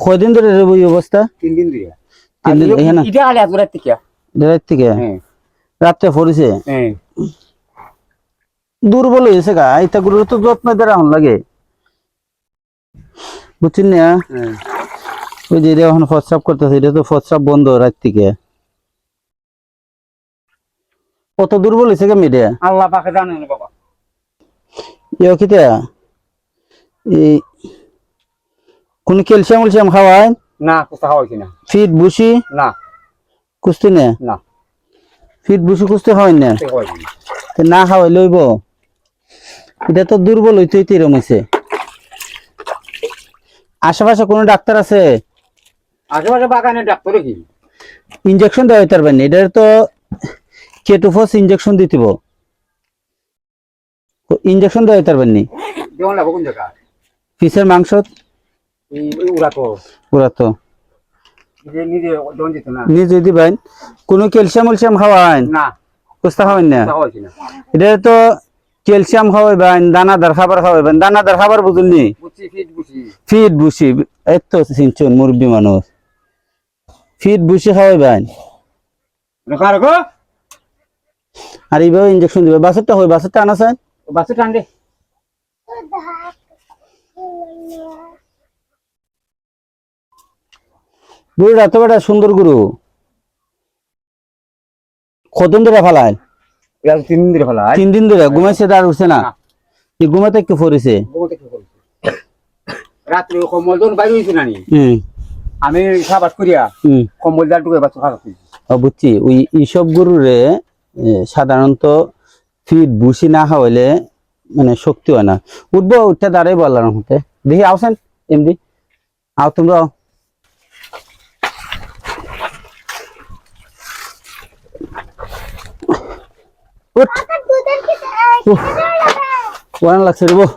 কয়দিন ধরে রে এই অবস্থা? 3 দিন ধরে। 3 দিন এখানে এটা আলে আজ রাত থেকে। রাত থেকে হ্যাঁ রাতে পড়েছে। হ্যাঁ দুর্বল হয়েছে গা, এটা গুরুর তো যত্ন দিয়ে রাখুন লাগে, বুঝছেন না? হ্যাঁ ওই যে এটা এখন প্রস্রাব করতেছে, এটা তো প্রস্রাব বন্ধ রাত থেকে। কত দুর্বল হয়েছে গা মেয়েটা। আল্লাহ পাকে জানেন বাবা। ইয়ে কিতা এই কোন ক্যালসিয়াম উলসিয়াম খাওয়ায় না কোথা হইছে না। ফিট বুসি না কুস্তি না, না ফিট বুসি কুস্তি খাওয়াই না, ঠিক হইছে না। তো না খাওয়াই লইব। এটা তো দুর্বল হইতে হইতে এরম হয়েছে। আশেপাশে কোনো ডাক্তার আছে? আশেপাশে বাগানে ডাক্তার কি? ইনজেকশন দেওয়া হইতে পারবেন, এটার তো কেটোফস ইনজেকশন দিতেব, ইনজেকশন দেওয়া হইতে পারবেন নি। যেমন লাগো কোন জায়গা? পিসের মাংস এই উড়া তো পুরা তো নিজে জন দিত না। নিজে দিবেন। কোনো ক্যালসিয়াম উলসিয়াম খাওয়াইন? না কুস্তা খাওয়াইন না। কোথা হইছে না। এটা তো ক্যালসিয়াম খাওয়াইবেন, দানাদার খাবার খাওয়াইবেন। দানাদার খাবার বুঝুননি? বুঝছি ফিট বুঝছি। ফিট বুসি এত চিনছুন মুরব্বী মানুষ, ফিট বুসি খাওয়াইবেন। রাখা রাখো আর এইভাবে ইনজেকশন দিবে। বাছরটা হয়, বাছরটা আনাছেন? বাসে টান দে। গরুটা এত বড় সুন্দর গরু, কতদিন ধরে ফালায়? এটা 3 দিন ধরে ফেলা। 3 দিন ধরে ঘুমাইছে, আর উঠছে না? কি ঘুমাতে একটু পড়েছে? বলতে কি করছে? রাত্রে কম্বল জন বাইরে হইছে না নি। আমি সাবাস করিয়া কম্বল জাল টুকে বাচ্চা খারাপ হইছে। বুঝছি। ওই এইসব গরুরে সাধারণত ফিট বুসি না খাওয়াইলে মানে শক্তি হয় না। উঠবো, উঠতে দাঁড়াই বললাম হতে দেখি। આવছেন এমনি আও, তোমরা আও। উঠ ওয়ান লাগছে রে বো।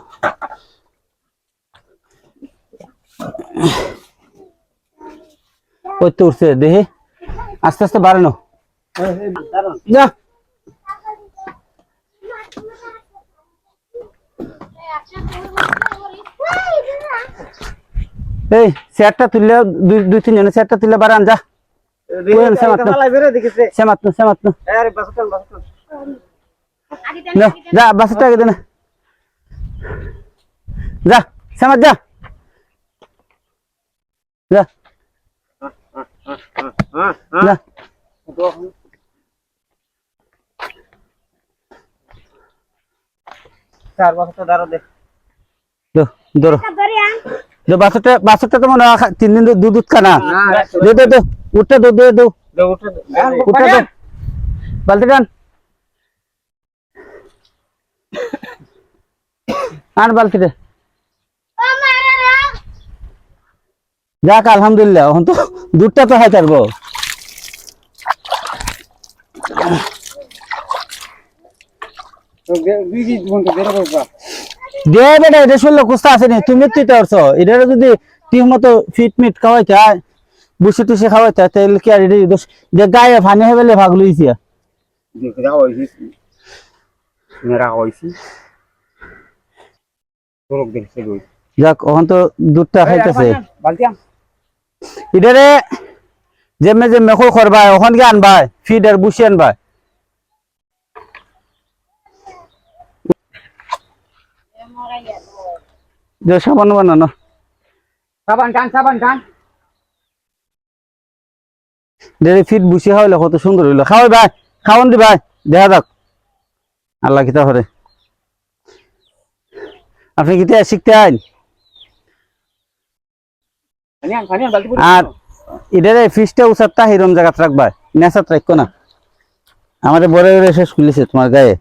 ওই তো উঠছে, দেখি আস্তে আস্তে বাড়ানো যা। এই চেয়ারটা তুললে দুই তিন জনের চেয়ারটা তুললে বাড়ান যা। যা বাসটা আগে দে না, যা শ্যামাত যা যা যা। চার বছর দাঁড়া দে। ধরো বাছরটা তো মনে হয় 3 দিন দুধ দুধ খানা। দে দে দে উঠতে দে দে দে উঠতে দে, বালতি টান আন বালতি দে। যাক আলহামদুলিল্লাহ, এখন তো দুধটা তো খাই পারবো। দে বেটা, এটা শুনলে কুস্তা আছে নি? তুমি তুই পারছো এটা যদি ঠিক মতো ফিট মিট খাওয়াইতে বুসি টুসি খাওয়াইতে, তাহলে কি আর এটা গায়ে ফানি হয়ে গেলে ভাগ লইছি। যাক ওখান তো দুধটা খাইতেছে। এটারে যেমে যে মেখো করবা ওখান কে আনবা, ফিড আর বুসি আনবা। সাবান বানানো, সাবান টান সাবান টান। ফিট বুসি খাওয়াইলে কত সুন্দর হইলো। খাওয়াই ভাই, খাওয়ান দি ভাই, দেখা যাক আল্লাহ কিতা করে। আপনি কিতা শিখতে আইন? আর এটারে ফিসটা উচারটা হিরম জায়গাত রাখবা, নেশাত রাখো না। আমাদের বড় বড় শেষ খুলেছে তোমার গায়ে।